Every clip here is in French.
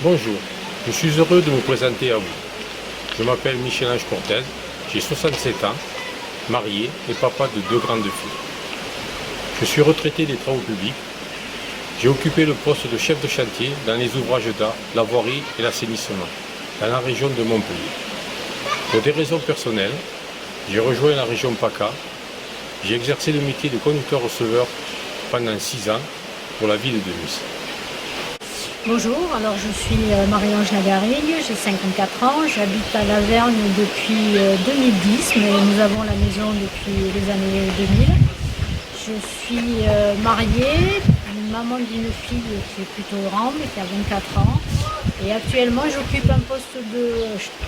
Bonjour, je suis heureux de me présenter à vous. Je m'appelle Michel-Ange Cortez, j'ai 67 ans, marié et papa de 2 grandes filles. Je suis retraité des travaux publics. J'ai occupé le poste de chef de chantier dans les ouvrages d'art, la voirie et l'assainissement, dans la région de Montpellier. Pour des raisons personnelles, j'ai rejoint la région PACA. J'ai exercé le métier de conducteur-receveur pendant 6 ans pour la ville de Nice. Bonjour, alors je suis Marie-Ange Lagarigue, j'ai 54 ans, j'habite à Lavergne depuis 2010, mais nous avons la maison depuis les années 2000. Je suis mariée, maman d'une fille qui est plutôt grande, qui a 24 ans, et actuellement j'occupe un poste de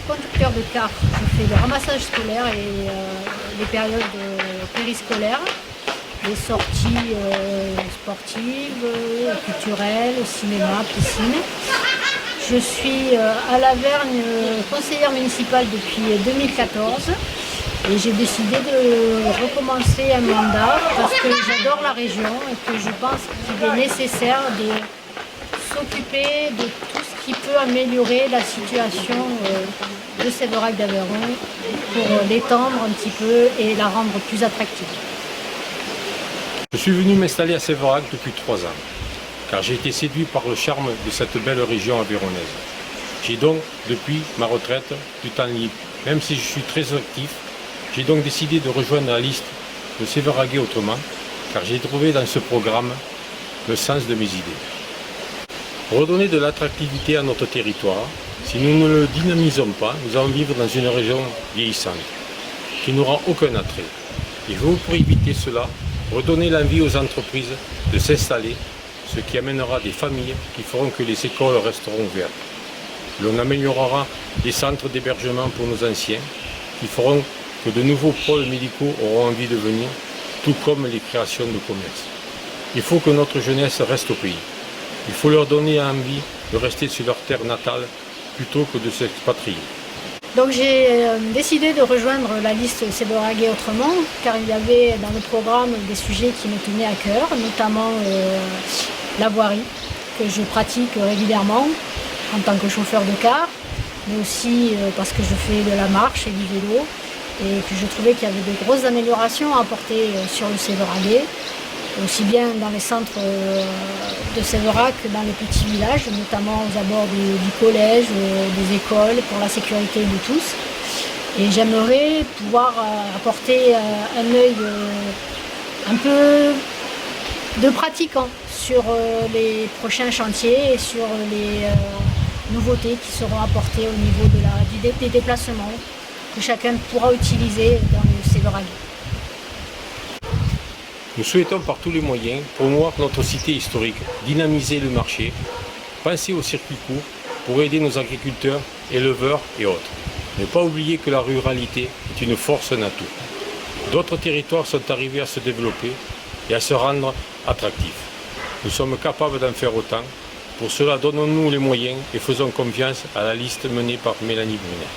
conducteur de car. Je fais le ramassage scolaire et les périodes périscolaires. Des sorties sportives, culturelles, cinéma, piscine. Je suis à Lavergne conseillère municipale depuis 2014 et j'ai décidé de recommencer un mandat parce que j'adore la région et que je pense qu'il est nécessaire de s'occuper de tout ce qui peut améliorer la situation de Sévérac-d'Aveyron pour l'étendre un petit peu et la rendre plus attractive. Je suis venu m'installer à Sévérac depuis 3 ans, car j'ai été séduit par le charme de cette belle région avéronaise. J'ai donc, depuis ma retraite, du temps libre. Même si je suis très actif, j'ai donc décidé de rejoindre la liste de Sévéraguer autrement, car j'ai trouvé dans ce programme le sens de mes idées. Redonner de l'attractivité à notre territoire, si nous ne le dynamisons pas, nous allons vivre dans une région vieillissante, qui n'aura aucun attrait. Et vous, pour éviter cela, redonner l'envie aux entreprises de s'installer, ce qui amènera des familles qui feront que les écoles resteront ouvertes. L'on améliorera les centres d'hébergement pour nos anciens, qui feront que de nouveaux pôles médicaux auront envie de venir, tout comme les créations de commerce. Il faut que notre jeunesse reste au pays. Il faut leur donner envie de rester sur leur terre natale plutôt que de s'expatrier. Donc j'ai décidé de rejoindre la liste Sévéraguer autrement, car il y avait dans le programme des sujets qui me tenaient à cœur, notamment la voirie, que je pratique régulièrement en tant que chauffeur de car, mais aussi parce que je fais de la marche et du vélo, et que je trouvais qu'il y avait de grosses améliorations à apporter sur le Sévéraguer, aussi bien dans les centres de Sévérac que dans les petits villages, notamment aux abords du collège, des écoles, pour la sécurité de tous. Et j'aimerais pouvoir apporter un œil un peu de pratiquant sur les prochains chantiers et sur les nouveautés qui seront apportées au niveau des déplacements que chacun pourra utiliser dans le Sévéraguer. Nous souhaitons par tous les moyens promouvoir notre cité historique, dynamiser le marché, penser au circuit court pour aider nos agriculteurs, éleveurs et autres. Ne pas oublier que la ruralité est une force, un atout. D'autres territoires sont arrivés à se développer et à se rendre attractifs. Nous sommes capables d'en faire autant. Pour cela, donnons-nous les moyens et faisons confiance à la liste menée par Mélanie Brunet.